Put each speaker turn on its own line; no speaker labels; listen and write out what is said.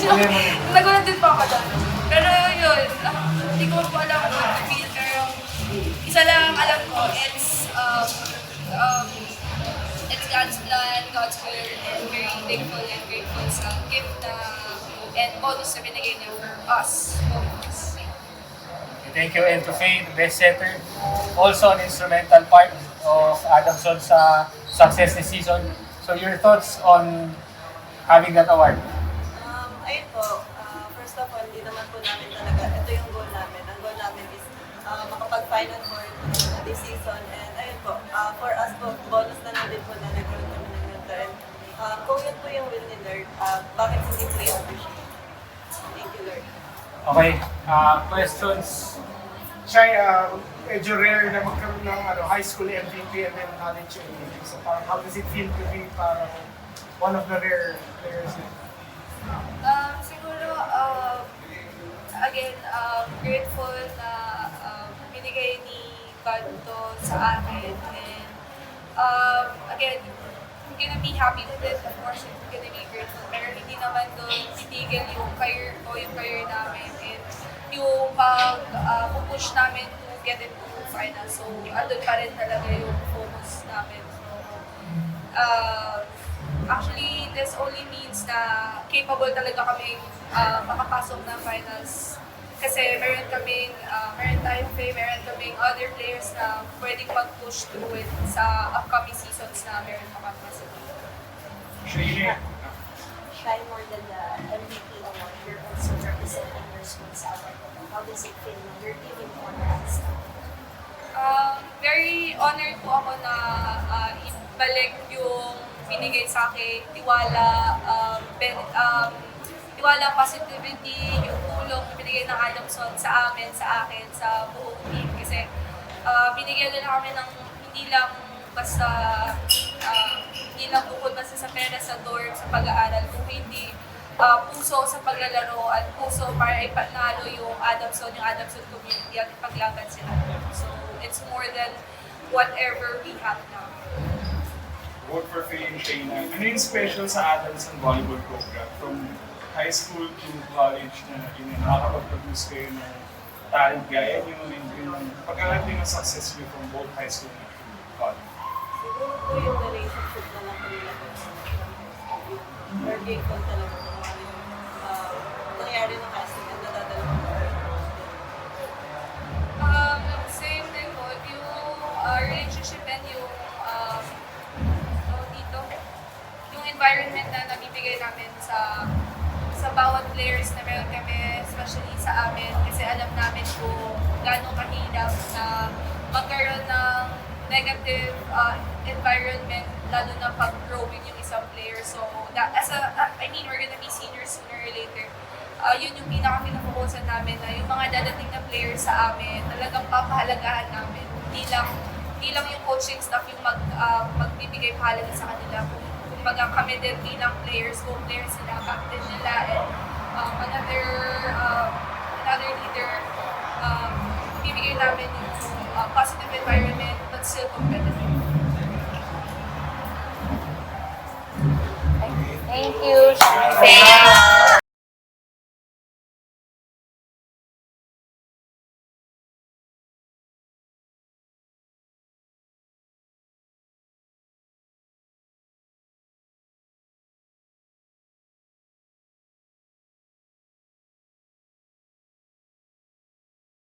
Nagulat din po ako doon. Pero yun, hindi ko po alam kung what to feel, pero isa lang alam ko, it's God's plan, God's will, and very thankful and grateful sa gift na and bonus na binigay niya for us.
Thank you, and to Faye, the best setter. Also an instrumental part of Adamson sa success this season. So your thoughts on having that award?
Ayun po, first of all, hindi naman po namin talaga, ito yung goal namin. Ang goal namin is makapag-final four this season. And ayun po, for us po, bonus na lang din po na nag-roll kami ng ganito. And kung yun po yung will ni Lord, bakit hindi po yung appreciate? Thank you, Lord.
Okay, questions?
Shai, medyo rare na magkaroon ng high school MVP and then college MVP. So parang how does it feel to be parang one of the rare players?
Siguro, again, grateful na binigay ni God to sa akin. And again, I'm gonna be happy with it. Of course, I'm gonna be grateful. Pero hindi naman doon titigil yung career ko, yung career namin. And yung pag-push namin to get into final. So, andun pa rin talaga yung focus namin. So, actually, this only means na capable talaga kaming makapasok ng finals. Kasi meron tayong Faye, meron kaming other players na pwedeng mag-push through it sa upcoming seasons na meron makapasok.
Shai, more than the MVP award, you're also representing your school sa award. How does it feel when you're giving honor and stuff?
Very honored po ako na ibalik yung binigay sa akin, tiwala, positivity, yung tulong na binigay ng Adamson sa amin, sa akin, sa buong team. Kasi binigyan nila kami ng hindi lang bukod basta sa pera, sa dorm, sa pag-aaral, kung hindi puso sa paglalaro at puso para ipanalo yung Adamson community at ipaglaban sila. So, it's more than whatever we have now.
Vote for Faye and Shayna. Ano yung special sa Adamson volleyball program? From high school to college na nakakapag-produce kayo ng talent gaya nyo and yung pagkakating ng success nyo from both high school and college?
Siguro po yung relationship na lang po nila po. We're grateful talaga kung ano yung nangyari ng high school and nadadala ko po.
Same din po, yung relationship and yung yung environment na nabibigay namin sa bawat players na meron kami, especially sa amin, kasi alam namin kung gaano kahirap na magkaroon ng negative environment, lalo na pag-growing yung isang player. So, we're gonna be seniors sooner or later. Yun yung pinaka-pinafokusan namin na yung mga dadating na players sa amin, talagang papahalagahan namin. Hindi lang yung coaching staff yung magbibigay pahalaga sa kanila. Kumbaga kami din bilang players, co-players sila, captain nila, and another leader, bibigay namin yung positive environment but still competitive.
Thank you, Shai.